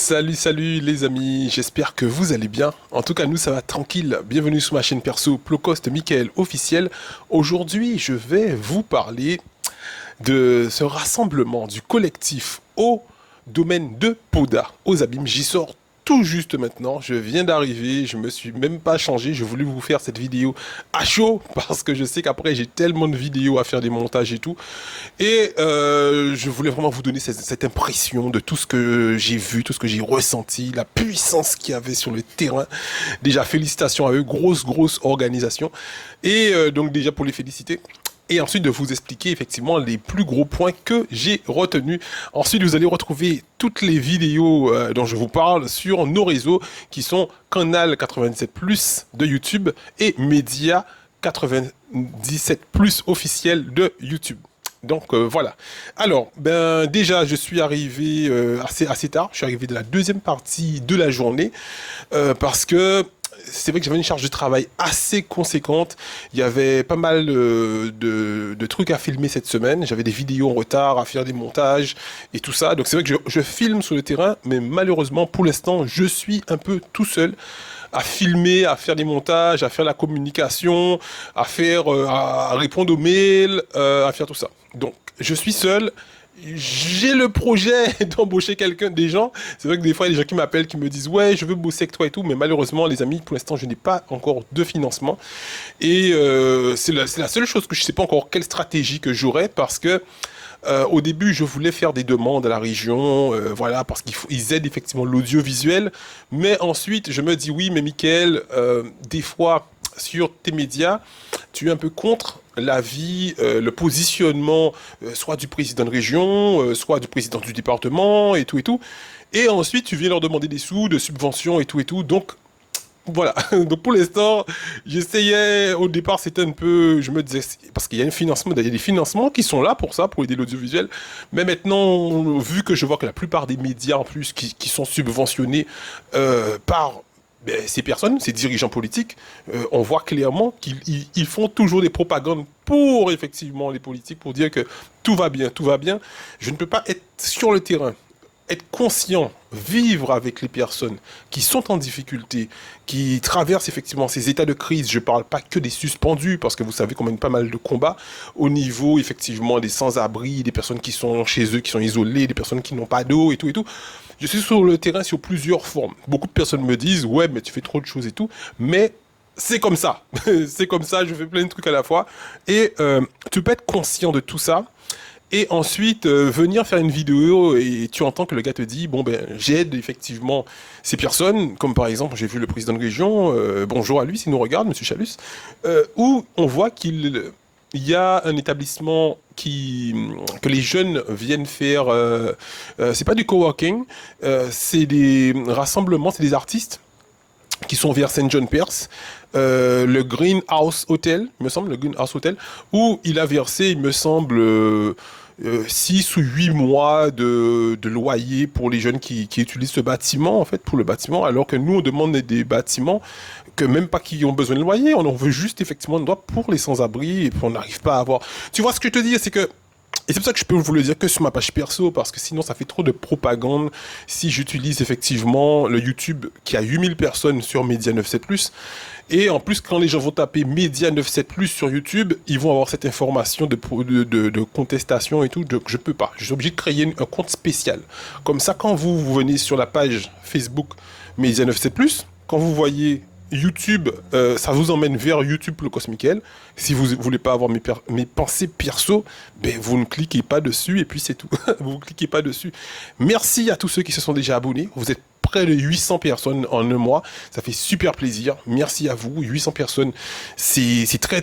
Salut les amis, j'espère que vous allez bien. En tout cas, nous ça va tranquille. Bienvenue sur ma chaîne perso Plocost Michael officiel. Aujourd'hui, je vais vous parler de ce rassemblement du collectif au domaine de Poda, aux Abîmes. J'y sors tout juste maintenant, je viens d'arriver, je me suis même pas changé, je voulais vous faire cette vidéo à chaud parce que je sais qu'après j'ai tellement de vidéos à faire des montages et tout. Et je voulais vraiment vous donner cette impression de tout ce que j'ai vu, tout ce que j'ai ressenti, la puissance qu'il y avait sur le terrain. Déjà félicitations à eux, grosse organisation. Et donc déjà pour les féliciter. Et ensuite de vous expliquer effectivement les plus gros points que j'ai retenus. Ensuite, vous allez retrouver toutes les vidéos dont je vous parle sur nos réseaux qui sont Canal 97+ de YouTube et Média 97+ officiel de YouTube. Donc voilà. Alors, ben déjà, je suis arrivé assez tard. Je suis arrivé de la deuxième partie de la journée parce que c'est vrai que j'avais une charge de travail assez conséquente. Il y avait pas mal de trucs à filmer cette semaine. J'avais des vidéos en retard, à faire des montages et tout ça. Donc c'est vrai que je filme sur le terrain, mais malheureusement, pour l'instant, je suis un peu tout seul à filmer, à faire des montages, à faire la communication, à répondre aux mails, à faire tout ça. Donc je suis seul. J'ai le projet d'embaucher des gens. C'est vrai que des fois, il y a des gens qui m'appellent, qui me disent ouais, je veux bosser avec toi et tout, mais malheureusement, les amis, pour l'instant, je n'ai pas encore de financement. Et c'est la seule chose que je ne sais pas encore quelle stratégie que j'aurai parce que au début, je voulais faire des demandes à la région, voilà, parce qu'ils aident effectivement l'audiovisuel. Mais ensuite, je me dis oui, mais Mickaël, des fois sur tes médias, tu es un peu contre l'avis, le positionnement, soit du président de région, soit du président du département, et tout et tout. Et ensuite, tu viens leur demander des sous, de subventions, et tout et tout. Donc, voilà. Donc, pour l'instant, j'essayais, au départ, c'était un peu, je me disais, parce qu'il y a il y a des financements qui sont là pour ça, pour aider l'audiovisuel. Mais maintenant, vu que je vois que la plupart des médias, en plus, qui sont subventionnés par ces personnes, ces dirigeants politiques, on voit clairement qu'ils font toujours des propagandes pour effectivement les politiques, pour dire que tout va bien, tout va bien. Je ne peux pas être sur le terrain, être conscient, vivre avec les personnes qui sont en difficulté, qui traversent effectivement ces états de crise. Je ne parle pas que des suspendus, parce que vous savez qu'on mène pas mal de combats au niveau effectivement des sans-abri, des personnes qui sont chez eux, qui sont isolées, des personnes qui n'ont pas d'eau et tout et tout. Je suis sur le terrain sur plusieurs formes. Beaucoup de personnes me disent ouais, mais tu fais trop de choses et tout, mais c'est comme ça. C'est comme ça, je fais plein de trucs à la fois. Et tu peux être conscient de tout ça. Et ensuite, venir faire une vidéo et tu entends que le gars te dit, bon ben, j'aide effectivement ces personnes, comme par exemple, j'ai vu le président de région, bonjour à lui s'il nous regarde, monsieur Chalus, où on voit qu'il y a un établissement que les jeunes viennent faire, c'est pas du coworking, c'est des rassemblements, c'est des artistes qui sont vers Saint John Perse, le Greenhouse Hotel, il me semble, le Greenhouse Hotel, où il a versé, il me semble, 6 ou 8 mois de loyer pour les jeunes qui utilisent ce bâtiment, en fait, pour le bâtiment, alors que nous, on demande des bâtiments que même pas qui ont besoin de loyer, on en veut juste effectivement un droit pour les sans-abri, et puis on n'arrive pas à avoir... Tu vois ce que je te dis, c'est que et c'est pour ça que je peux vous le dire que sur ma page perso, parce que sinon ça fait trop de propagande si j'utilise effectivement le YouTube qui a 8000 personnes sur Média 97+. Et en plus, quand les gens vont taper Média 97+ sur YouTube, ils vont avoir cette information de contestation et tout. Donc je peux pas. Je suis obligé de créer un compte spécial. Comme ça, quand vous venez sur la page Facebook Média 97+, quand vous voyez YouTube, ça vous emmène vers YouTube le Cosmical. Si vous voulez pas avoir mes pensées perso, ben vous ne cliquez pas dessus et puis c'est tout. Vous ne cliquez pas dessus. Merci à tous ceux qui se sont déjà abonnés. Vous êtes près de 800 personnes en un mois. Ça fait super plaisir. Merci à vous. 800 personnes, c'est très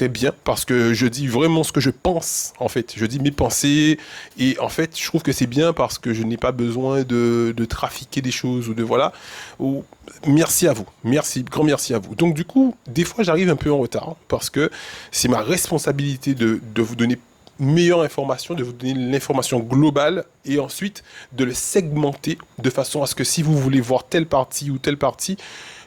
bien parce que je dis vraiment ce que je pense, en fait. Je dis mes pensées et en fait, je trouve que c'est bien parce que je n'ai pas besoin de trafiquer des choses ou de voilà. Merci à vous. Merci, grand merci à vous. Donc du coup, des fois, j'arrive un peu en retard parce que c'est ma responsabilité de vous donner meilleure information, de vous donner l'information globale et ensuite de le segmenter de façon à ce que si vous voulez voir telle partie ou telle partie,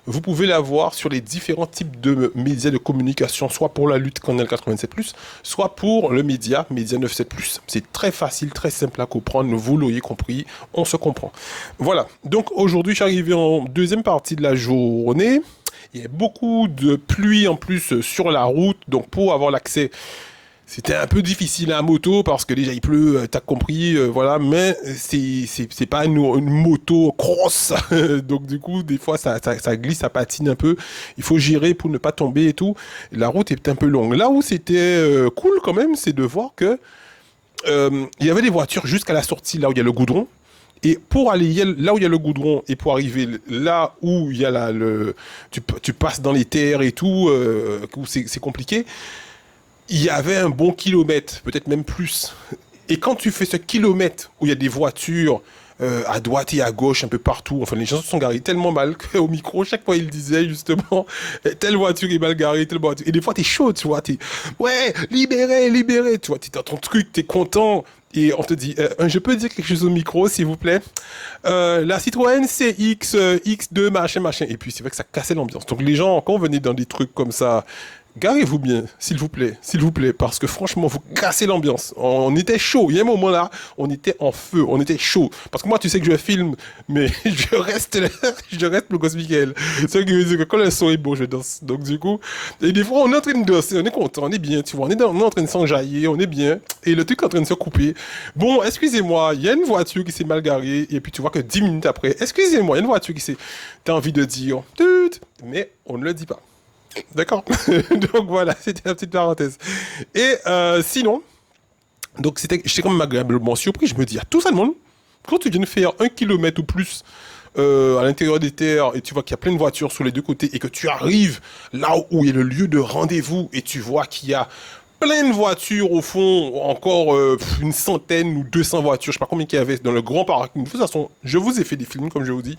vous pouvez la voir sur les différents types de médias de communication, soit pour la lutte Canal 87+, soit pour le Média 97+. C'est très facile, très simple à comprendre, vous l'auriez compris, on se comprend. Voilà, donc aujourd'hui je suis arrivé en deuxième partie de la journée. Il y a beaucoup de pluie en plus sur la route, donc pour avoir l'accès, c'était un peu difficile à moto parce que déjà il pleut, t'as compris, voilà, mais c'est pas une moto cross, donc du coup des fois ça glisse, ça patine un peu, il faut gérer pour ne pas tomber et tout. La route est un peu longue. Là où c'était cool quand même, c'est de voir que il y avait des voitures jusqu'à la sortie, là où il y a le goudron. Et pour aller là où il y a le goudron et pour arriver là où il y a tu passes dans les terres et tout, où c'est compliqué, il y avait un bon kilomètre, peut-être même plus. Et quand tu fais ce kilomètre où il y a des voitures à droite et à gauche, un peu partout, enfin les gens se sont garés tellement mal qu'au micro, chaque fois ils disaient justement, telle voiture est mal garée, telle voiture. Et des fois t'es chaud, tu vois, ouais, libéré, tu vois, t'es dans ton truc, t'es content. Et on te dit, je peux dire quelque chose au micro, s'il vous plaît. La Citroën CX, X2, machin. Et puis c'est vrai que ça cassait l'ambiance. Donc les gens, quand on venait dans des trucs comme ça, garez-vous bien, s'il vous plaît, parce que franchement, vous cassez l'ambiance. On était chaud. Il y a un moment là, on était en feu, on était chaud. Parce que moi, tu sais que je filme, mais je reste le gosse Michael. C'est ce qui veut dire que quand le son est beau, je danse. Donc du coup, et des fois, on est en train de danser, on est content, on est bien, tu vois, on est en train de s'enjailler, on est bien, et le truc est en train de se couper. Bon, excusez-moi, il y a une voiture qui s'est mal garée, et puis tu vois que 10 minutes après, excusez-moi, il y a une voiture qui s'est... T'as envie de dire, tut, mais on ne le dit pas. D'accord. Donc voilà, c'était la petite parenthèse. Et sinon, donc j'étais quand même agréablement surpris. Je me dis, à tout ça le monde, quand tu viens de faire 1 kilomètre ou plus à l'intérieur des terres et tu vois qu'il y a plein de voitures sur les deux côtés et que tu arrives là où il y a le lieu de rendez-vous et tu vois qu'il y a plein de voitures au fond, encore une centaine ou 200 voitures, je sais pas combien il y avait dans le grand parking. De toute façon, je vous ai fait des films comme je vous dis.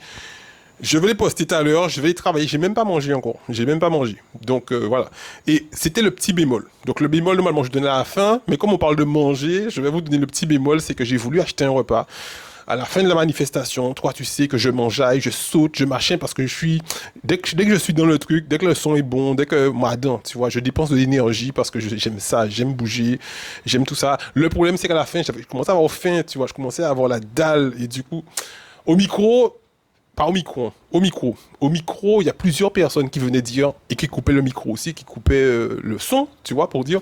Je vais les poster tout à l'heure, je vais y travailler. J'ai même pas mangé encore. Donc voilà. Et c'était le petit bémol. Donc le bémol, normalement, je donnais à la fin. Mais comme on parle de manger, je vais vous donner le petit bémol. C'est que j'ai voulu acheter un repas. À la fin de la manifestation, toi, tu sais que je mangeaille, je saute, je machin parce que je suis... Dès que je suis dans le truc, dès que le son est bon, dès que... Moi, tu vois, je dépense de l'énergie parce que j'aime ça, j'aime bouger, j'aime tout ça. Le problème, c'est qu'à la fin, je commençais à avoir faim, tu vois. Je commençais à avoir la dalle. Et du coup, au micro... Pas au micro, hein. Au micro, il y a plusieurs personnes qui venaient dire, et qui coupaient le micro aussi, qui coupaient le son, tu vois, pour dire,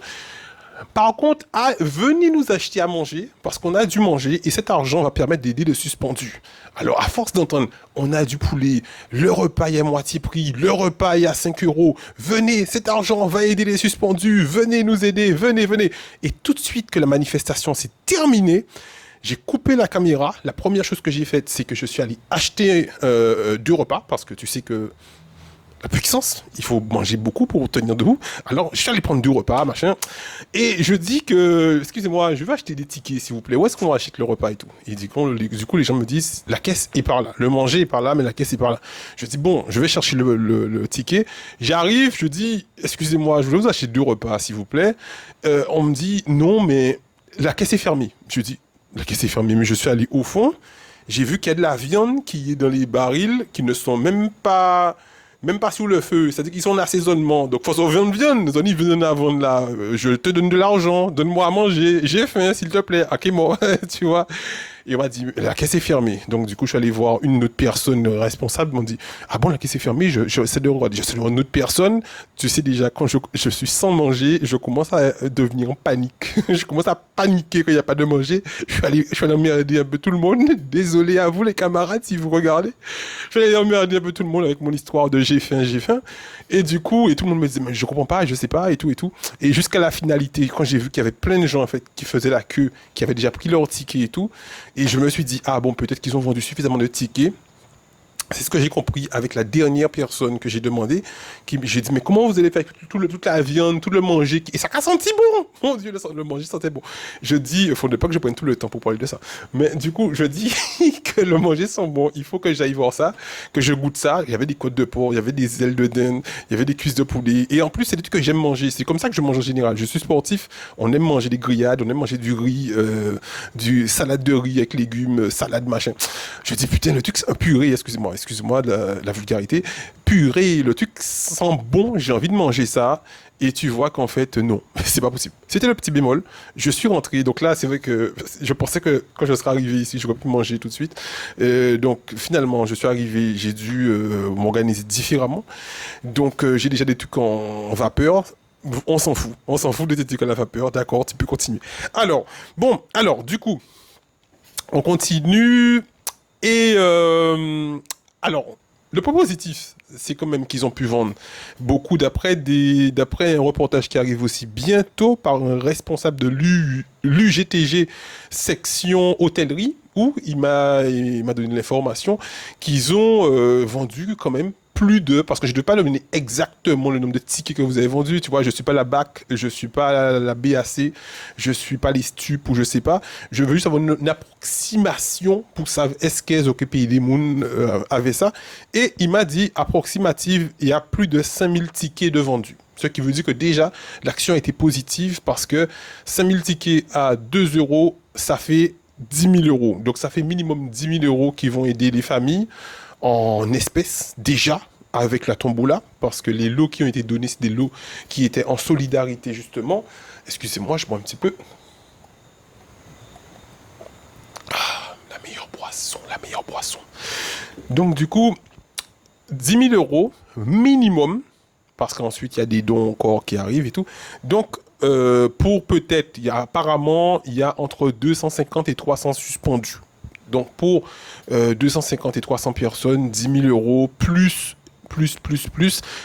par contre, venez nous acheter à manger, parce qu'on a dû manger, et cet argent va permettre d'aider le suspendu. Alors, à force d'entendre, on a du poulet, le repas est à moitié prix, le repas est à 5 euros, venez, cet argent va aider les suspendus, venez nous aider, venez. Et tout de suite que la manifestation s'est terminée, j'ai coupé la caméra. La première chose que j'ai faite, c'est que je suis allé acheter 2 repas, parce que tu sais que la puissance, il faut manger beaucoup pour tenir debout. Alors, je suis allé prendre 2 repas, machin. Et je dis que, excusez-moi, je vais acheter des tickets, s'il vous plaît. Où est-ce qu'on achète le repas et tout? Et du coup, les gens me disent, la caisse est par là. Le manger est par là, mais la caisse est par là. Je dis, bon, je vais chercher le ticket. J'arrive, je dis, excusez-moi, je voulais vous acheter 2 repas, s'il vous plaît. On me dit, non, mais la caisse est fermée. Je dis, la caisse est fermée, mais je suis allé au fond. J'ai vu qu'il y a de la viande qui est dans les barils, qui ne sont même pas sous le feu. C'est-à-dire qu'ils sont en assaisonnement. Donc, faut sauver viande. Ils viennent à vendre là. Je te donne de l'argent. Donne-moi à manger. J'ai faim, s'il te plaît. Ok, moi, tu vois. Et on m'a dit, la caisse est fermée. Donc, du coup, je suis allé voir une autre personne responsable. Ils m'ont dit, ah bon, la caisse est fermée. J'essaie de voir une autre personne. Tu sais déjà, quand je suis sans manger, je commence à devenir en panique. Je commence à paniquer quand il n'y a pas de manger. Je suis allé emmerder un peu tout le monde. Désolé à vous, les camarades, si vous regardez. Je suis allé emmerder un peu tout le monde avec mon histoire de j'ai faim. Et du coup, tout le monde me disait, mais je comprends pas, je sais pas, et tout. Et jusqu'à la finalité, quand j'ai vu qu'il y avait plein de gens, en fait, qui faisaient la queue, qui avaient déjà pris leur ticket et tout, et je me suis dit, ah bon, peut-être qu'ils ont vendu suffisamment de tickets. C'est ce que j'ai compris avec la dernière personne que j'ai demandé. J'ai dit, mais comment vous allez faire toute la viande, tout le manger? Et ça a senti bon. Mon Dieu, le manger sentait bon. Je dis, il ne faudrait pas que je prenne tout le temps pour parler de ça. Mais du coup, je dis que le manger sent bon. Il faut que j'aille voir ça, que je goûte ça. Il y avait des côtes de porc, il y avait des ailes de dinde, il y avait des cuisses de poulet. Et en plus, c'est des trucs que j'aime manger. C'est comme ça que je mange en général. Je suis sportif. On aime manger des grillades, on aime manger du riz, du salade de riz avec légumes, salade machin. Je dis, putain, le truc, c'est un purée, excusez-moi. excuse-moi de la vulgarité, purée, le truc sent bon, j'ai envie de manger ça. Et tu vois qu'en fait, non, c'est pas possible. C'était le petit bémol. Je suis rentré, donc là, c'est vrai que je pensais que quand je serais arrivé ici, j'aurais pu manger tout de suite. Donc finalement, je suis arrivé, j'ai dû m'organiser différemment. Donc j'ai déjà des trucs en vapeur. On s'en fout de tes trucs à la vapeur, d'accord, tu peux continuer. Alors, bon, alors, du coup, on continue. Et alors, le point positif, c'est quand même qu'ils ont pu vendre beaucoup d'après un reportage qui arrive aussi bientôt par un responsable de l'UGTG section hôtellerie où il m'a donné l'information qu'ils ont vendu quand même plus de, parce que je ne dois pas donner exactement le nombre de tickets que vous avez vendus, tu vois, je ne suis pas la BAC, je ne suis pas la BAC, je ne suis pas les STUP ou je ne sais pas, je veux juste avoir une approximation pour savoir est-ce qu'elles ont payé des mouns avec ça, et il m'a dit approximative, il y a plus de 5000 tickets de vendus. Ce qui veut dire que déjà, l'action a été positive parce que 5000 tickets à 2 euros, ça fait 10 000 euros. Donc ça fait minimum 10 000 euros qui vont aider les familles en espèces déjà avec la tombola parce que les lots qui ont été donnés c'est des lots qui étaient en solidarité justement. Excusez-moi, je bois un petit peu. Ah, la meilleure boisson. Donc du coup, 10 000 euros minimum parce qu'ensuite il y a des dons encore qui arrivent et tout. Donc pour peut-être, apparemment il y a entre 250 et 300 suspendus. Donc pour 250 et 300 personnes, 10 000 euros, plus,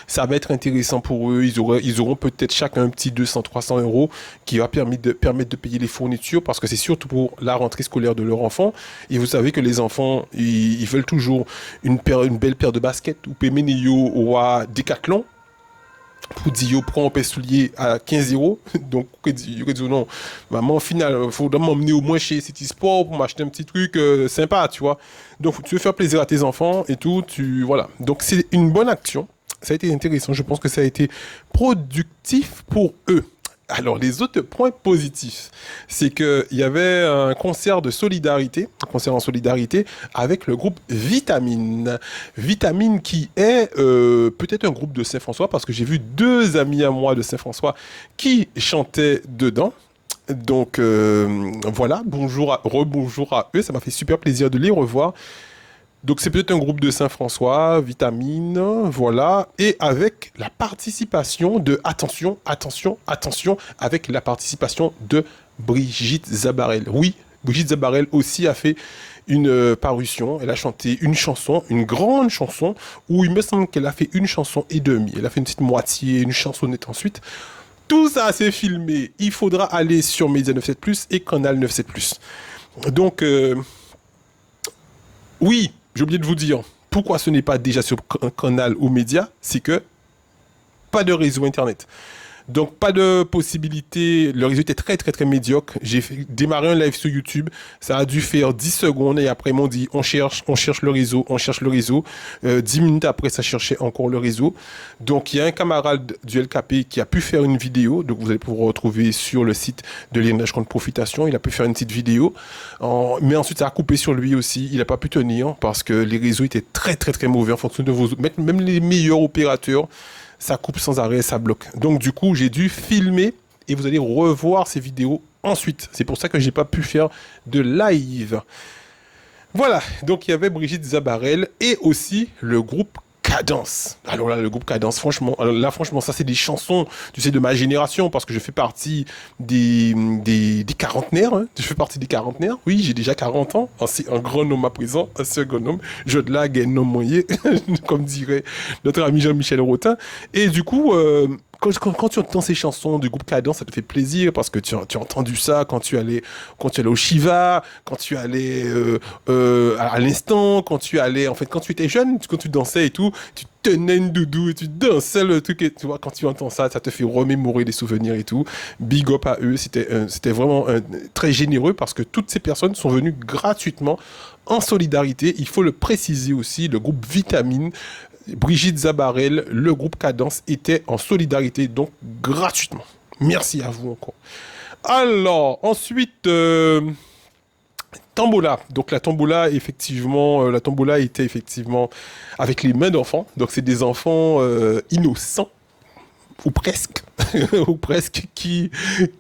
ça va être intéressant pour eux. Ils auront peut-être chacun un petit 200-300 euros qui va permettre de payer les fournitures parce que c'est surtout pour la rentrée scolaire de leur enfant. Et vous savez que les enfants, ils veulent toujours une belle paire de baskets ou Péménio ou à Decathlon. Pour dire, prends un soulier à 15 euros. Donc, je dis non, maman, au final, il faudra m'emmener au moins chez City Sport pour m'acheter un petit truc sympa, tu vois. Donc, tu veux faire plaisir à tes enfants et tout, voilà. Donc, c'est une bonne action. Ça a été intéressant. Je pense que ça a été productif pour eux. Alors, les autres points positifs, c'est qu'il y avait un concert en solidarité avec le groupe Vitamine. Vitamine qui est peut-être un groupe de Saint-François, parce que j'ai vu 2 amis à moi de Saint-François qui chantaient dedans. Donc, voilà, rebonjour à eux, ça m'a fait super plaisir de les revoir. Donc c'est peut-être un groupe de Saint-François, Vitamine, voilà, et avec la participation de, attention, avec la participation de Brigitte Zabarel. Oui, Brigitte Zabarel aussi a fait une parution, elle a chanté une chanson, une grande chanson, où il me semble qu'elle a fait une chanson et demie, elle a fait une petite moitié, une chansonnette ensuite. Tout ça c'est filmé, il faudra aller sur Média 97+, et Canal 97+. Donc, oui, j'ai oublié de vous dire, pourquoi ce n'est pas déjà sur Canal ou Média, c'est que pas de réseau Internet. Donc, pas de possibilité. Le réseau était très, très, très médiocre. J'ai démarré un live sur YouTube. Ça a dû faire 10 secondes et après, ils m'ont dit, on cherche le réseau. 10 minutes après, ça cherchait encore le réseau. Donc, il y a un camarade du LKP qui a pu faire une vidéo. Donc, vous allez pouvoir retrouver sur le site de l'INH contre profitation. Il a pu faire une petite vidéo. Mais ensuite, ça a coupé sur lui aussi. Il n'a pas pu tenir parce que les réseaux étaient très, très, très mauvais en fonction de vos... Même les meilleurs opérateurs, ça coupe sans arrêt, ça bloque. Donc du coup, j'ai dû filmer et vous allez revoir ces vidéos ensuite. C'est pour ça que j'ai pas pu faire de live. Voilà, donc il y avait Brigitte Zabarel et aussi le groupe Cadence. Alors là, le groupe Cadence, franchement, ça c'est des chansons, tu sais, de ma génération, parce que je fais partie des quarantenaires, hein. Je fais partie des quarantenaires. Oui, j'ai déjà 40 ans. C'est un grand homme à présent, un second homme. Je de la gagne non moyen, comme dirait notre ami Jean-Michel Rotin. Et du coup, quand tu entends ces chansons du groupe Cadence, ça te fait plaisir parce que tu as entendu ça quand tu allais au Shiva, quand tu allais à l'instant, quand tu étais jeune, quand tu dansais et tout, tu tenais une doudou et tu dansais le truc et tu vois, quand tu entends ça, ça te fait remémorer des souvenirs et tout. Big up à eux, c'était vraiment très généreux parce que toutes ces personnes sont venues gratuitement en solidarité. Il faut le préciser aussi, le groupe Vitamine, Brigitte Zabarel, le groupe Cadence était en solidarité, donc gratuitement. Merci à vous encore. Alors, ensuite, Tombola. Donc la tombola, effectivement, la tombola était effectivement avec les mains d'enfants. Donc c'est des enfants innocents ou presque, ou presque, qui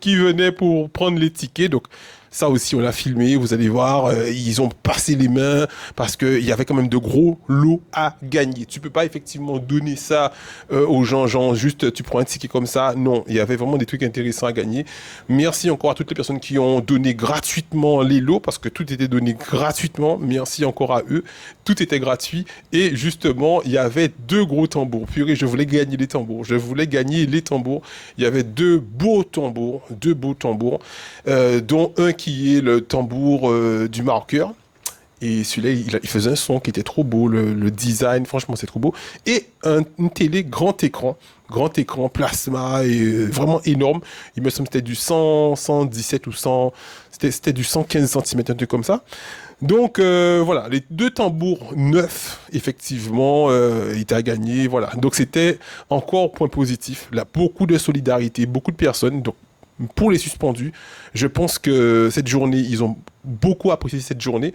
venaient pour prendre les tickets. Donc, ça aussi, on l'a filmé, vous allez voir, ils ont passé les mains parce qu'il y avait quand même de gros lots à gagner. Tu peux pas effectivement donner ça aux gens, genre juste tu prends un ticket comme ça. Non, il y avait vraiment des trucs intéressants à gagner. Merci encore à toutes les personnes qui ont donné gratuitement les lots parce que tout était donné gratuitement. Merci encore à eux. Tout était gratuit et justement, il y avait deux gros tambours. Purée, je voulais gagner les tambours. Je voulais gagner les tambours. Il y avait deux beaux tambours, dont un qui est le tambour du marqueur. Et celui-là, il faisait un son qui était trop beau, le design, franchement, c'est trop beau. Et une télé grand écran, plasma, et vraiment énorme. Il me semble que c'était du 100, 117 ou 100, c'était du 115 cm, un truc comme ça. Donc voilà, les deux tambours neufs, effectivement, étaient à gagner. Voilà, donc c'était encore point positif. Là, beaucoup de solidarité, beaucoup de personnes. Donc pour les suspendus, je pense que cette journée, ils ont beaucoup apprécié cette journée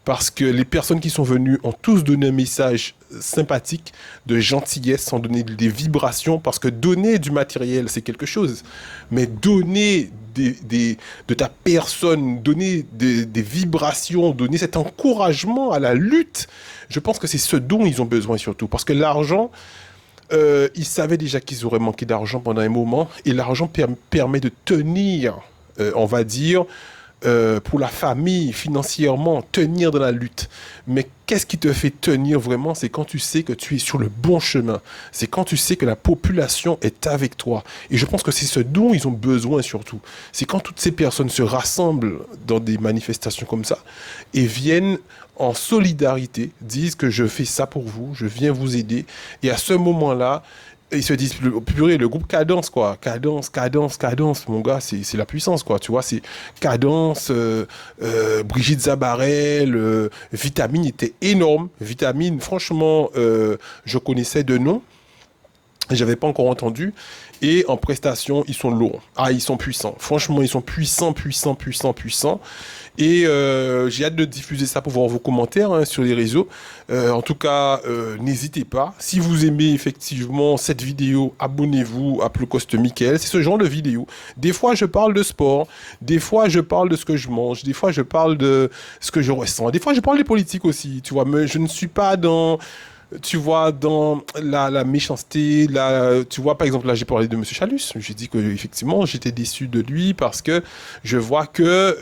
parce que les personnes qui sont venues ont tous donné un message sympathique, de gentillesse, ont donné des vibrations parce que donner du matériel, c'est quelque chose, mais donner de ta personne, donner des vibrations, donner cet encouragement à la lutte, je pense que c'est ce dont ils ont besoin surtout parce que l'argent, ils savaient déjà qu'ils auraient manqué d'argent pendant un moment et l'argent permet de tenir, on va dire, pour la famille, financièrement, tenir dans la lutte. Mais qu'est-ce qui te fait tenir vraiment? C'est quand tu sais que tu es sur le bon chemin. C'est quand tu sais que la population est avec toi. Et je pense que c'est ce dont ils ont besoin surtout. C'est quand toutes ces personnes se rassemblent dans des manifestations comme ça et viennent en solidarité, disent que je fais ça pour vous, je viens vous aider. Et à ce moment-là, ils se disent, purée, le groupe Cadence, quoi. Cadence, mon gars, c'est la puissance, quoi. Tu vois, c'est Cadence, Brigitte Zabarel, Vitamine était énorme. Vitamine, franchement, je connaissais de nom. J'avais pas encore entendu. Et en prestation, ils sont lourds. Ah, ils sont puissants. Franchement, ils sont puissants. Et j'ai hâte de diffuser ça pour voir vos commentaires hein, sur les réseaux. En tout cas, n'hésitez pas. Si vous aimez effectivement cette vidéo, abonnez-vous à Plus Coste Mickaël. C'est ce genre de vidéo. Des fois, je parle de sport. Des fois, je parle de ce que je mange. Des fois, je parle de ce que je ressens. Des fois, je parle des politiques aussi. Tu vois, mais je ne suis pas dans... Tu vois, dans la méchanceté, tu vois, par exemple, là, j'ai parlé de Monsieur Chalus. J'ai dit que effectivement, j'étais déçu de lui parce que je vois que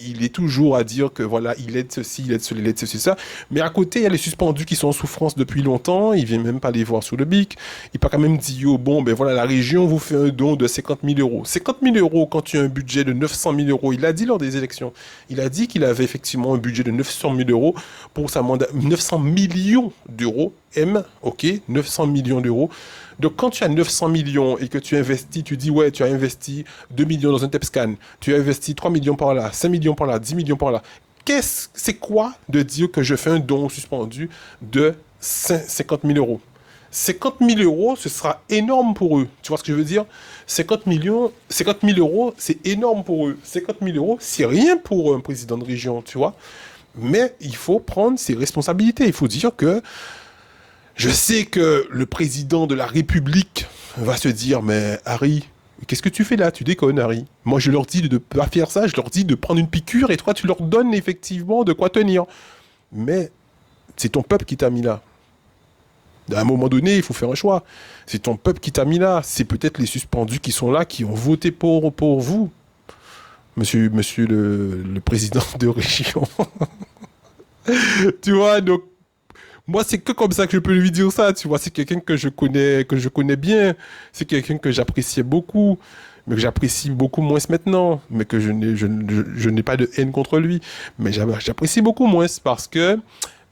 il est toujours à dire que voilà, il aide ceci, il aide cela, il aide ceci, ça. Mais à côté, il y a les suspendus qui sont en souffrance depuis longtemps. Il vient même pas les voir sur le bic. Il pas quand même dit, oh, bon, ben voilà, la région vous fait un don de 50 000 euros. 50 000 euros quand tu as un budget de 900 000 euros. Il a dit lors des élections. Il a dit qu'il avait effectivement un budget de 900 000 euros pour sa mandat, 900 millions d'euros. Ok, 900 millions d'euros. Donc, quand tu as 900 millions et que tu investis, tu dis, ouais, tu as investi 2 millions dans un TEPSCAN, tu as investi 3 millions par là, 5 millions par là, 10 millions par là. C'est quoi de dire que je fais un don suspendu de 50 000 euros? 50 000 euros, ce sera énorme pour eux. Tu vois ce que je veux dire? 50 000 euros, c'est énorme pour eux. 50 000 euros, c'est rien pour un président de région, tu vois? Mais il faut prendre ses responsabilités. Il faut dire que je sais que le président de la République va se dire, mais Harry, qu'est-ce que tu fais là? Tu déconnes, Harry. Moi, je leur dis de ne pas faire ça. Je leur dis de prendre une piqûre et toi, tu leur donnes effectivement de quoi tenir. Mais c'est ton peuple qui t'a mis là. À un moment donné, il faut faire un choix. C'est ton peuple qui t'a mis là. C'est peut-être les suspendus qui sont là, qui ont voté pour vous. Monsieur le président de région. Tu vois, donc, moi, c'est que comme ça que je peux lui dire ça, tu vois. C'est quelqu'un que je connais bien. C'est quelqu'un que j'appréciais beaucoup, mais que j'apprécie beaucoup moins maintenant. Mais que je n'ai pas de haine contre lui. Mais j'apprécie beaucoup moins parce que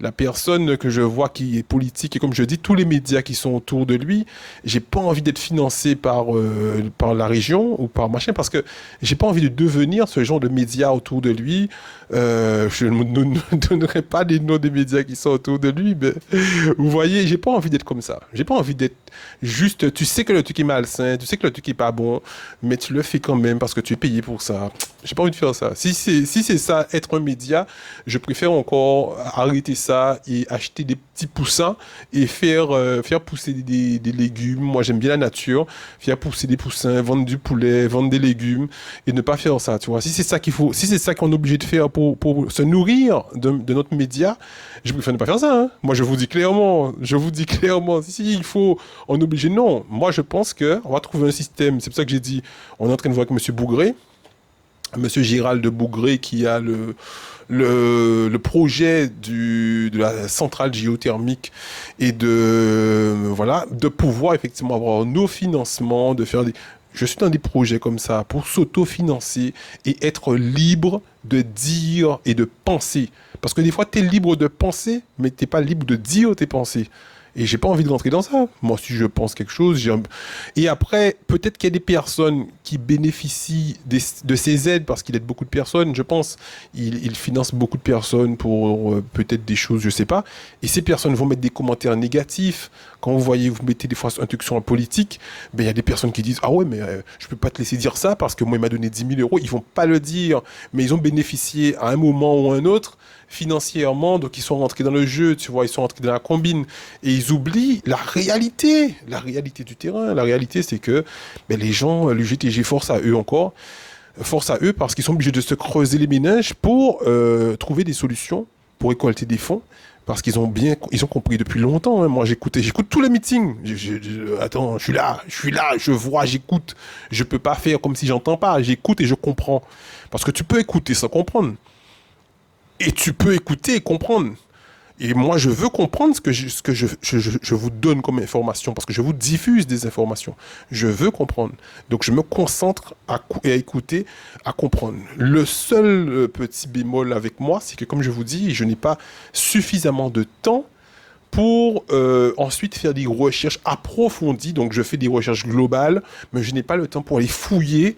la personne que je vois qui est politique, et comme je dis, tous les médias qui sont autour de lui, j'ai pas envie d'être financé par la région ou par machin, parce que j'ai pas envie de devenir ce genre de médias autour de lui, Je ne donnerai pas les noms des médias qui sont autour de lui, mais vous voyez, j'ai pas envie d'être comme ça. J'ai pas envie d'être juste, tu sais que le truc est malsain, tu sais que le truc est pas bon, mais tu le fais quand même parce que tu es payé pour ça. J'ai pas envie de faire ça. Si c'est ça, être un média, je préfère encore arrêter ça et acheter des petits poussins et faire pousser des légumes. Moi, j'aime bien la nature. Faire pousser des poussins, vendre du poulet, vendre des légumes et ne pas faire ça, tu vois. Si c'est ça qu'il faut, si c'est ça qu'on est obligé de faire pour se nourrir de notre média, je préfère ne pas faire ça, hein. Moi, je vous dis clairement, si il faut, on est obligé, non. Moi, je pense que on va trouver un système. C'est pour ça que j'ai dit, on est en train de voir avec Monsieur Bougré, Monsieur Gérald de Bougré, qui a le projet de la centrale géothermique et voilà, de pouvoir effectivement avoir nos financements, de faire des. Je suis dans des projets comme ça pour s'auto-financer et être libre de dire et de penser. Parce que des fois, tu es libre de penser, mais tu n'es pas libre de dire tes pensées. Et j'ai pas envie de rentrer dans ça. Moi, si je pense quelque chose, et après, peut-être qu'il y a des personnes qui bénéficient de ces aides parce qu'il aide beaucoup de personnes. Je pense, il finance beaucoup de personnes pour peut-être des choses, je sais pas. Et ces personnes vont mettre des commentaires négatifs. Quand vous voyez, vous mettez des fois un truc sur un politique, ben il y a des personnes qui disent ah ouais mais je peux pas te laisser dire ça parce que moi il m'a donné 10 000 euros. Ils vont pas le dire, mais ils ont bénéficié à un moment ou à un autre financièrement, donc ils sont rentrés dans le jeu, tu vois, ils sont rentrés dans la combine et ils oublient la réalité du terrain. La réalité, c'est que ben, les gens, l'UGTG force à eux encore, force à eux parce qu'ils sont obligés de se creuser les méninges pour trouver des solutions, pour récolter des fonds. Parce ils ont compris depuis longtemps, hein. Moi, j'écoute tous les meetings. Attends, je suis là, je vois, j'écoute. Je peux pas faire comme si j'entends pas. J'écoute et je comprends. Parce que tu peux écouter sans comprendre. Et tu peux écouter et comprendre. Et moi, je veux comprendre ce que je vous donne comme information, parce que je vous diffuse des informations. Je veux comprendre. Donc, je me concentre à écouter, à comprendre. Le seul petit bémol avec moi, c'est que, comme je vous dis, je n'ai pas suffisamment de temps pour ensuite faire des recherches approfondies. Donc, je fais des recherches globales, mais je n'ai pas le temps pour aller fouiller,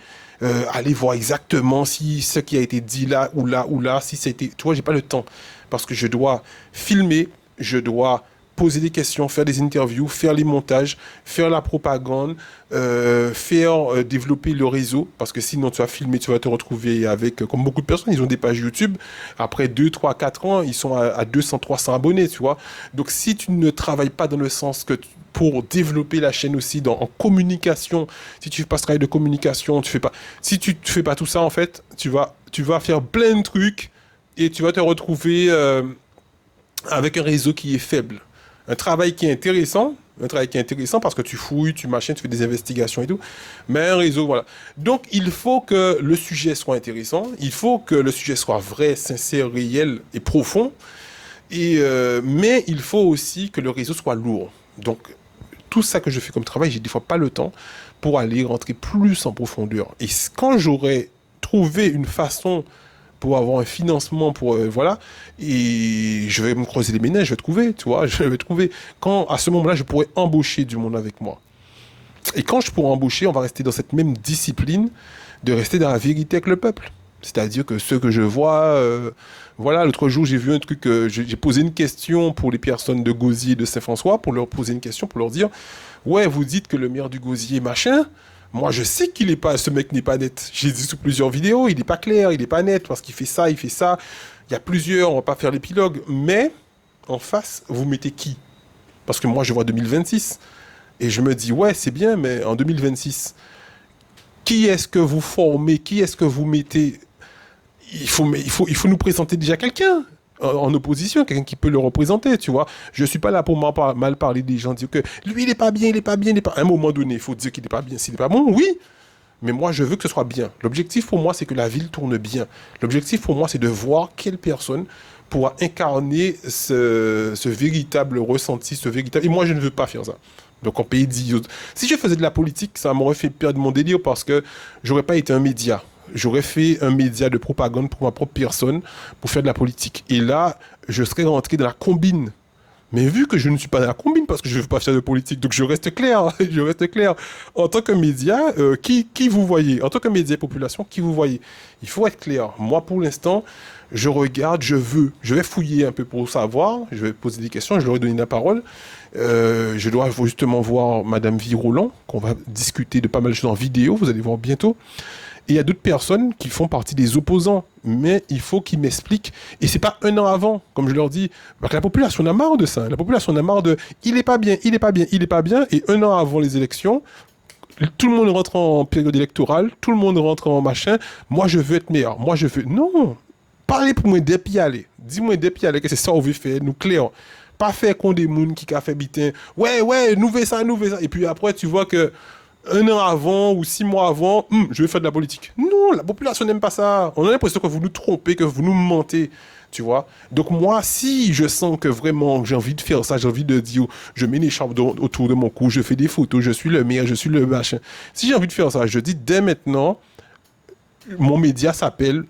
aller voir exactement si ce qui a été dit là ou là ou là, si ça a été. Tu vois, j'ai pas le temps parce que je dois filmer, je dois poser des questions, faire des interviews, faire les montages, faire la propagande, développer le réseau, parce que sinon tu vas filmer, tu vas te retrouver avec, comme beaucoup de personnes, ils ont des pages YouTube, après 2, 3, 4 ans, ils sont à 200, 300 abonnés, tu vois. Donc si tu ne travailles pas dans le sens pour développer la chaîne aussi en communication, si tu fais pas ce travail de communication, si tu ne fais pas tout ça, en fait, tu vas faire plein de trucs, et tu vas te retrouver avec un réseau qui est faible. Un travail qui est intéressant parce que tu fouilles, tu machines, tu fais des investigations et tout, mais un réseau, voilà. Donc, il faut que le sujet soit intéressant, il faut que le sujet soit vrai, sincère, réel et profond, mais il faut aussi que le réseau soit lourd. Donc, tout ça que je fais comme travail, j'ai des fois pas le temps pour aller rentrer plus en profondeur. Et quand j'aurai trouvé une façon pour avoir un financement voilà, et je vais me creuser les méninges, je vais trouver, tu vois, je vais trouver quand à ce moment-là je pourrais embaucher du monde avec moi. Et quand je pourrai embaucher, on va rester dans cette même discipline de rester dans la vérité avec le peuple. C'est-à-dire que ce que je vois, voilà, l'autre jour j'ai vu un truc, j'ai posé une question pour les personnes de Gosier et de Saint-François, pour leur poser une question, pour leur dire, ouais, vous dites que le maire du Gosier machin. Moi, je sais ce mec n'est pas net. J'ai dit sous plusieurs vidéos, il n'est pas clair, il n'est pas net, parce qu'il fait ça, il fait ça. Il y a plusieurs, on va pas faire l'épilogue. Mais, en face, vous mettez qui? Parce que moi, je vois 2026. Et je me dis, ouais, c'est bien, mais en 2026, qui est-ce que vous formez? Qui est-ce que vous mettez? Il faut nous présenter déjà quelqu'un en opposition, quelqu'un qui peut le représenter, tu vois. Je suis pas là pour mal parler des gens, dire que lui, il est pas bien, il est pas bien, il est pas. À un moment donné, il faut dire qu'il est pas bien. S'il est pas bon, oui, mais moi, je veux que ce soit bien. L'objectif pour moi, c'est que la ville tourne bien. L'objectif pour moi, c'est de voir quelle personne pourra incarner ce véritable ressenti, ce véritable. Et moi, je ne veux pas faire ça. Donc, en pays dit. Si je faisais de la politique, ça m'aurait fait perdre mon délire parce que j'aurais pas été un média. J'aurais fait un média de propagande pour ma propre personne pour faire de la politique. Et là, je serais rentré dans la combine. Mais vu que je ne suis pas dans la combine, parce que je ne veux pas faire de politique, donc je reste clair, je reste clair. En tant que média, qui vous voyez? En tant que média population, qui vous voyez? Il faut être clair. Moi, pour l'instant, je regarde, je vais fouiller un peu pour savoir, je vais poser des questions, je leur ai donné la parole. Je dois justement voir Madame Vie Roland, qu'on va discuter de pas mal de choses en vidéo, vous allez voir bientôt. Et il y a d'autres personnes qui font partie des opposants, mais il faut qu'ils m'expliquent. Et c'est pas un an avant, comme je leur dis, parce que la population en a marre de ça. La population en a marre de il est pas bien, il est pas bien, il est pas bien. Et un an avant les élections, tout le monde rentre en période électorale, tout le monde rentre en machin. Moi, je veux être meilleur. Moi, je veux. Non! Parlez pour moi des pieds aller. Dis-moi des pieds aller que c'est ça qu'on veut faire, nous clair. Pas faire qu'on des mouns qui a fait bitin. Ouais, nous veut ça, nous veut ça. Et puis après, tu vois que un an avant ou 6 mois avant, je vais faire de la politique. Non, la population n'aime pas ça. On a l'impression que vous nous trompez, que vous nous mentez. Tu vois. Donc moi, si je sens que vraiment j'ai envie de faire ça, j'ai envie de dire, je mets une écharpe autour de mon cou, je fais des photos, je suis le meilleur, je suis le machin. Si j'ai envie de faire ça, je dis dès maintenant, mon média s'appelle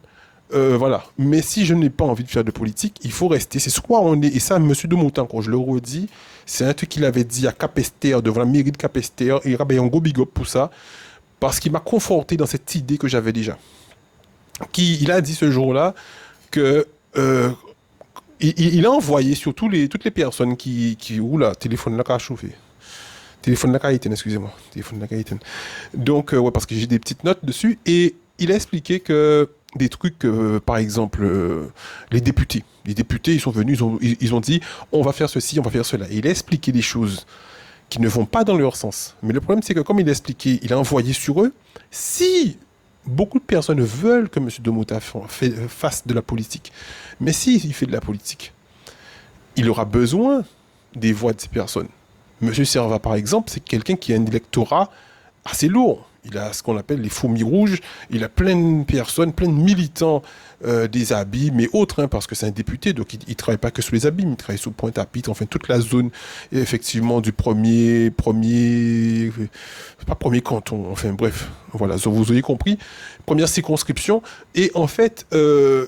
voilà. Mais si je n'ai pas envie de faire de politique, il faut rester. C'est ce quoi on est. Et ça, monsieur de Moutin, quand je le redis, c'est un truc qu'il avait dit à Capester, devant la mairie de Capester. Et il a un gros big up pour ça. Parce qu'il m'a conforté dans cette idée que j'avais déjà. Il a dit ce jour-là que. Il a envoyé sur toutes les personnes qui. Oula, téléphone là qui a chauffé. Téléphone là qui a éteint, excusez-moi. Téléphone là qui a éteint. Donc, ouais, parce que j'ai des petites notes dessus. Et il a expliqué que des trucs, par exemple, les députés. Les députés, ils sont venus, ils ont dit, on va faire ceci, on va faire cela. Et il a expliqué des choses qui ne vont pas dans leur sens. Mais le problème, c'est que comme il a expliqué, il a envoyé sur eux, si beaucoup de personnes veulent que M. Domota fasse de la politique, mais s'il fait de la politique, il aura besoin des voix de ces personnes. M. Servat, par exemple, c'est quelqu'un qui a un électorat assez lourd. Il a ce qu'on appelle les fourmis rouges. Il a plein de personnes, plein de militants des habits, mais autres, hein, parce que c'est un député, donc il ne travaille pas que sur les habits, il travaille sur Pointe-à-Pitre, enfin toute la zone, effectivement, du premier canton, enfin bref, voilà, vous avez compris, première circonscription. Et en fait,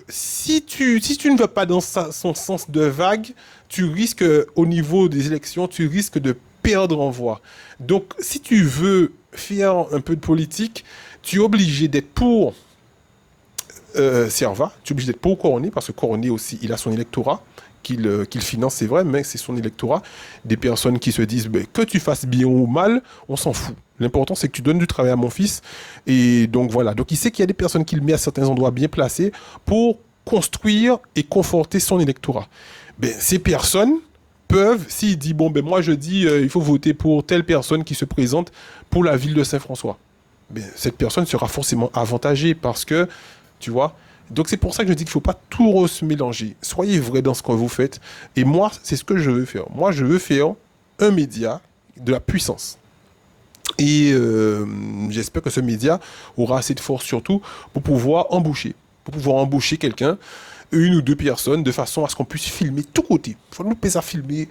si tu ne vas pas dans son sens de vague, tu risques, au niveau des élections, tu risques de perdre en voix. Donc, si tu veux faire un peu de politique, tu es obligé d'être pour Servat, tu es obligé d'être pour Coroné, parce que Coroné aussi, il a son électorat qu'il finance, c'est vrai, mais c'est son électorat. Des personnes qui se disent que tu fasses bien ou mal, on s'en fout. L'important, c'est que tu donnes du travail à mon fils. Et donc, voilà. Donc, il sait qu'il y a des personnes qu'il met à certains endroits bien placés pour construire et conforter son électorat. Ces personnes peuvent, s'il dit, moi je dis, il faut voter pour telle personne qui se présente pour la ville de Saint-François. Cette personne sera forcément avantagée parce que, tu vois, donc c'est pour ça que je dis qu'il ne faut pas tout se mélanger. Soyez vrai dans ce que vous faites. Et moi, c'est ce que je veux faire. Moi, je veux faire un média de la puissance. Et j'espère que ce média aura assez de force surtout pour pouvoir embaucher. Pour pouvoir embaucher quelqu'un, une ou deux personnes, de façon à ce qu'on puisse filmer tout côté. Il faut nous payer à filmer,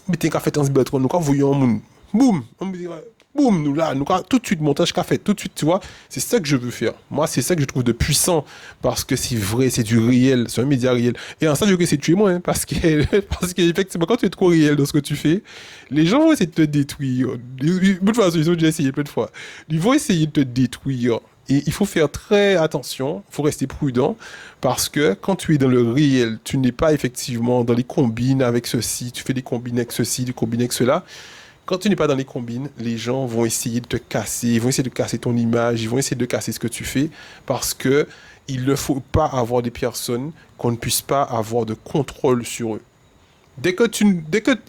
mettez qu'à faire un zbetron, nous quand voyons un monde, boum, on me dit, boum, nous là, nous tout de suite, montage qu'a fait, tout de suite, tu vois, c'est ça que je veux faire. Moi, c'est ça que je trouve de puissant, parce que c'est vrai, c'est du réel, c'est un média réel. Et en ça, je veux que c'est tuer moi, hein, parce qu'effectivement, quand tu es trop réel dans ce que tu fais, les gens vont essayer de te détruire. De toute façon, ils ont déjà essayé plein de fois. Ils vont essayer de te détruire. Et il faut faire très attention, il faut rester prudent, parce que quand tu es dans le réel, tu n'es pas effectivement dans les combines avec ceci, tu fais des combines avec ceci, des combines avec cela. Quand tu n'es pas dans les combines, les gens vont essayer de te casser, ils vont essayer de casser ton image, ils vont essayer de casser ce que tu fais, parce que il ne faut pas avoir des personnes qu'on ne puisse pas avoir de contrôle sur eux. Dès que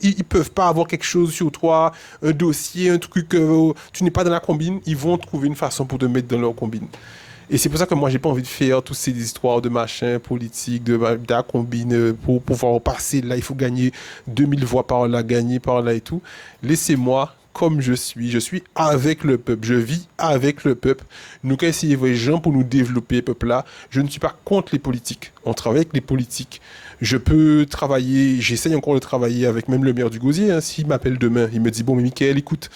ils peuvent pas avoir quelque chose sur toi, un dossier, un truc, tu n'es pas dans la combine, ils vont trouver une façon pour te mettre dans leur combine. Et c'est pour ça que moi, j'ai pas envie de faire toutes ces histoires de machin politique, de la combine, pour pouvoir passer. Là, il faut gagner 2000 voix par là, gagner par là et tout. Laissez-moi comme je suis. Je suis avec le peuple. Je vis avec le peuple. Nous, quand essayons les gens pour nous développer, peuple là, je ne suis pas contre les politiques. On travaille avec les politiques. Je peux travailler, j'essaye encore de travailler avec même le maire du Gosier. Hein, s'il m'appelle demain, il me dit, bon, mais Mickaël, écoute,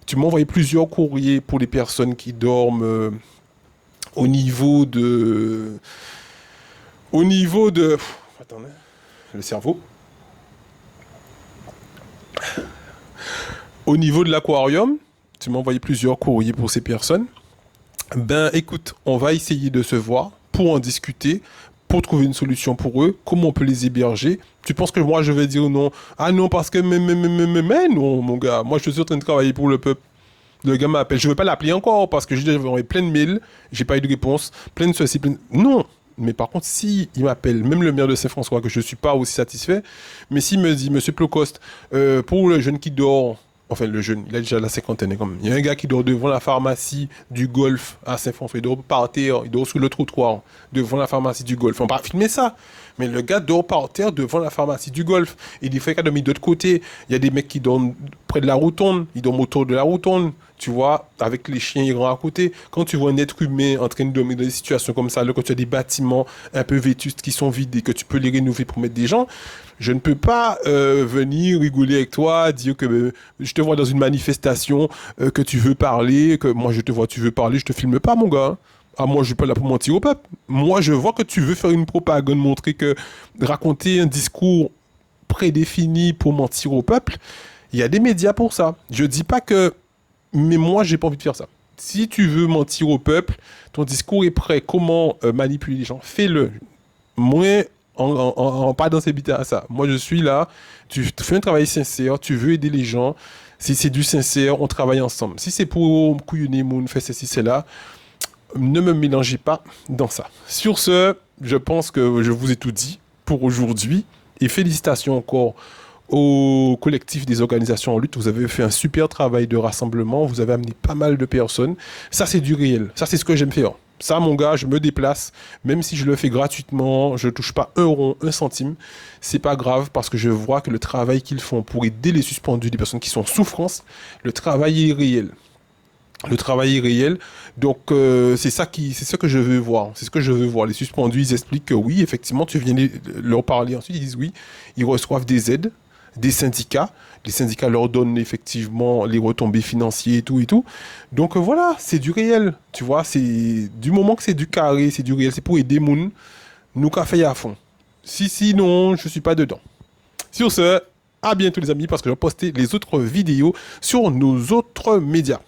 tu m'as envoyé plusieurs courriers pour les personnes qui dorment au niveau de... Attendez, le cerveau. au niveau de l'aquarium, tu m'as envoyé plusieurs courriers pour ces personnes. Ben écoute, on va essayer de se voir pour en discuter, pour trouver une solution pour eux, comment on peut les héberger. Tu penses que moi je vais dire non? Ah non, parce que mais non, mon gars, moi je suis en train de travailler pour le peuple. Le gars m'appelle, je ne veux pas l'appeler encore parce que j'ai déjà envoyé plein de mails, j'ai pas eu de réponse, plein de ceci, plein de... Non, mais par contre, si il m'appelle, même le maire de Saint-François, que je ne suis pas aussi satisfait, mais s'il me dit, Monsieur Plocoste, pour le jeune qui dort, enfin le jeune, il a déjà la cinquantaine quand même, il y a un gars qui dort devant la pharmacie du Golfe à Saint-François, il dort par terre, il dort sur le trottoir, devant la pharmacie du Golfe. On va pas filmer ça, mais le gars dort par terre devant la pharmacie du Golfe. Il fait qu'à dormir de l'autre côté, il y a des mecs qui dorment près de la rotonde, ils dorment autour de la rotonde. Tu vois, avec les chiens errants à côté, quand tu vois un être humain en train de dormir dans des situations comme ça, là, quand tu as des bâtiments un peu vétustes qui sont vides et que tu peux les rénover pour mettre des gens, je ne peux pas venir rigoler avec toi, dire que je te vois dans une manifestation, que tu veux parler, que moi je te vois, tu veux parler, je te filme pas, mon gars. Ah, moi, je suis pas là pour mentir au peuple. Moi, je vois que tu veux faire une propagande, montrer que raconter un discours prédéfini pour mentir au peuple, il y a des médias pour ça. Je dis pas que mais moi, j'ai pas envie de faire ça. Si tu veux mentir au peuple, ton discours est prêt. Comment manipuler les gens? Fais-le. Moi, pas dans ces à ça. Moi, je suis là. Tu fais un travail sincère. Tu veux aider les gens. Si c'est du sincère, on travaille ensemble. Si c'est pour couillonner, moun, faire ceci, cela, ne me mélangez pas dans ça. Sur ce, je pense que je vous ai tout dit pour aujourd'hui. Et félicitations encore au collectif des organisations en lutte. Vous avez fait un super travail de rassemblement. Vous avez amené pas mal de personnes. Ça, c'est du réel. Ça, c'est ce que j'aime faire. Ça, mon gars, je me déplace. Même si je le fais gratuitement, je touche pas un rond, un centime. C'est pas grave parce que je vois que le travail qu'ils font pour aider les suspendus, les personnes qui sont en souffrance, le travail est réel. Le travail est réel, donc c'est ça que je veux voir. C'est ce que je veux voir. Les suspendus, ils expliquent que oui, effectivement, tu viens leur parler. Ensuite, ils disent oui, ils reçoivent des aides, des syndicats. Les syndicats leur donnent effectivement les retombées financières et tout et tout. Donc voilà, c'est du réel. Tu vois, c'est du moment que c'est du carré, c'est du réel. C'est pour aider moun, nous qu'a fait à fond. Sinon, je suis pas dedans. Sur ce, à bientôt les amis, parce que je vais poster les autres vidéos sur nos autres médias.